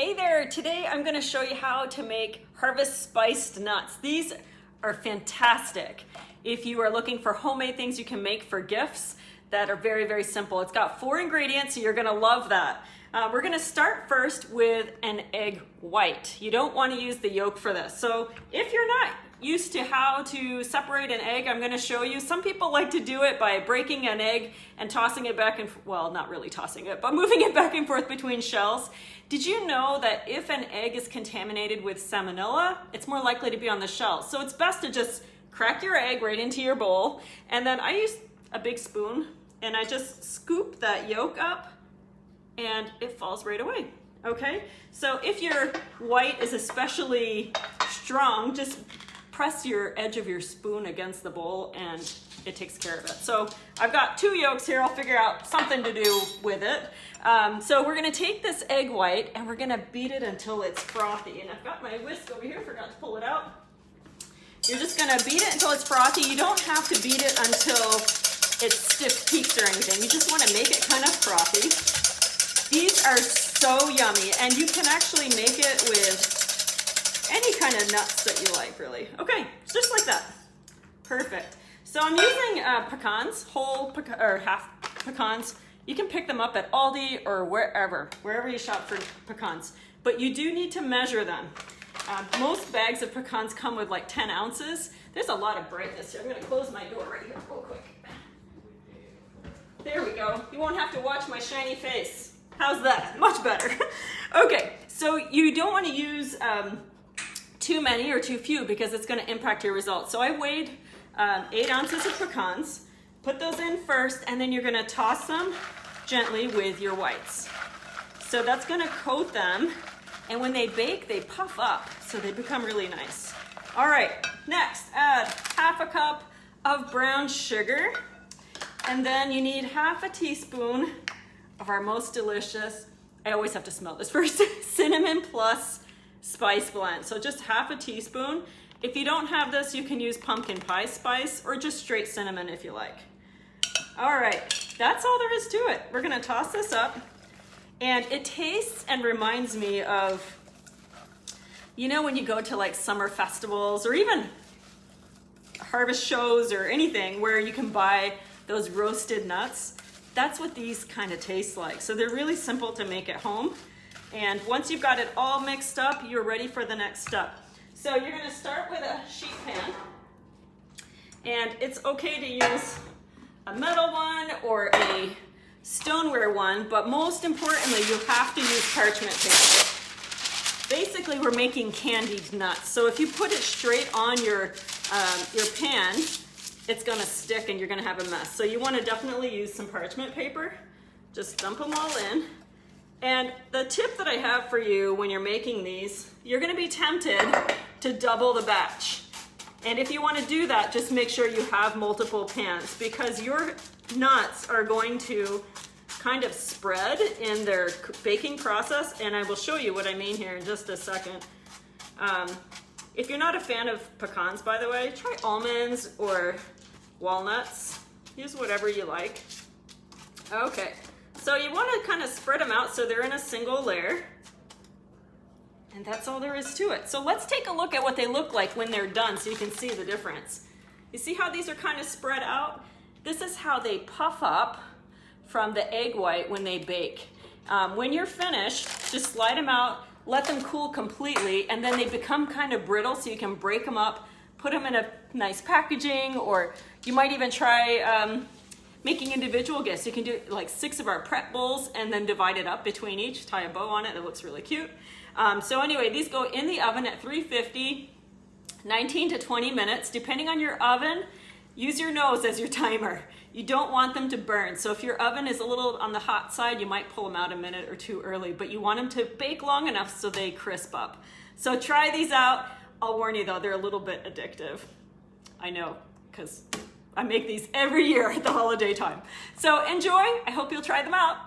Hey there, today I'm going to show you how to make harvest spiced nuts. These are fantastic. If you are looking for homemade things you can make for gifts that are very, very simple. It's got 4 ingredients, so you're going to love that. We're going to start first with an egg white. You don't want to use the yolk for this. So if you're not used to how to separate an egg, I'm going to show you. Some people like to do it by breaking an egg and tossing it back and, well, not really tossing it, but moving it back and forth between shells. Did you know that if an egg is contaminated with salmonella, it's more likely to be on the shells? So it's best to just crack your egg right into your bowl. And then I use a big spoon and I just scoop that yolk up and it falls right away. Okay? So if your white is especially strong, just press your edge of your spoon against the bowl and it takes care of it. So I've got 2 yolks here. I'll figure out something to do with it. So we're gonna take this egg white and we're gonna beat it until it's frothy. And I've got my whisk over here, forgot to pull it out. You're just gonna beat it until it's frothy. You don't have to beat it until it's stiff peaks or anything. You just wanna make it kind of frothy. These are so yummy and you can actually make it with any kind of nuts that you like, really. Okay, just like that. Perfect. So I'm using pecans, or half pecans. You can pick them up at Aldi or wherever you shop for pecans. But you do need to measure them. Most bags of pecans come with like 10 ounces. There's a lot of brightness here. I'm gonna close my door right here real quick. There we go. You won't have to watch my shiny face. How's that? Much better. Okay, so you don't want to use too many or too few because it's going to impact your results. So I weighed 8 ounces of pecans, put those in first, and then you're going to toss them gently with your whites. So that's going to coat them, and when they bake, they puff up, so they become really nice. All right, next, add half a cup of brown sugar, and then you need half a teaspoon of our most delicious, I always have to smell this first, cinnamon plus spice blend. So just half a teaspoon. If you don't have this, you can use pumpkin pie spice or just straight cinnamon if you like. All right, that's all there is to it. We're gonna toss this up and it tastes and reminds me of, you know, when you go to like summer festivals or even harvest shows or anything where you can buy those roasted nuts. That's what these kind of taste like. So they're really simple to make at home. And once you've got it all mixed up, you're ready for the next step. So you're gonna start with a sheet pan. And it's okay to use a metal one or a stoneware one, but most importantly, you have to use parchment paper. Basically, we're making candied nuts. So if you put it straight on your pan, it's gonna stick and you're gonna have a mess. So you wanna definitely use some parchment paper. Just dump them all in. And the tip that I have for you when you're making these, you're gonna be tempted to double the batch. And if you wanna do that, just make sure you have multiple pans because your nuts are going to kind of spread in their baking process. And I will show you what I mean here in just a second. If you're not a fan of pecans, by the way, try almonds or walnuts. Use whatever you like. Okay. So you want to kind of spread them out so they're in a single layer. And that's all there is to it. So let's take a look at what they look like when they're done so you can see the difference. You see how these are kind of spread out? This is how they puff up from the egg white when they bake. When you're finished, just slide them out, let them cool completely, and then they become kind of brittle so you can break them up, put them in a nice packaging, or you might even try making individual gifts. You can do like 6 of our prep bowls and then divide it up between each, tie a bow on it. It looks really cute. So anyway, these go in the oven at 350, 19 to 20 minutes. Depending on your oven, use your nose as your timer. You don't want them to burn. So if your oven is a little on the hot side, you might pull them out a minute or 2 early, but you want them to bake long enough so they crisp up. So try these out. I'll warn you though, they're a little bit addictive. I know, because I make these every year at the holiday time. So enjoy. I hope you'll try them out.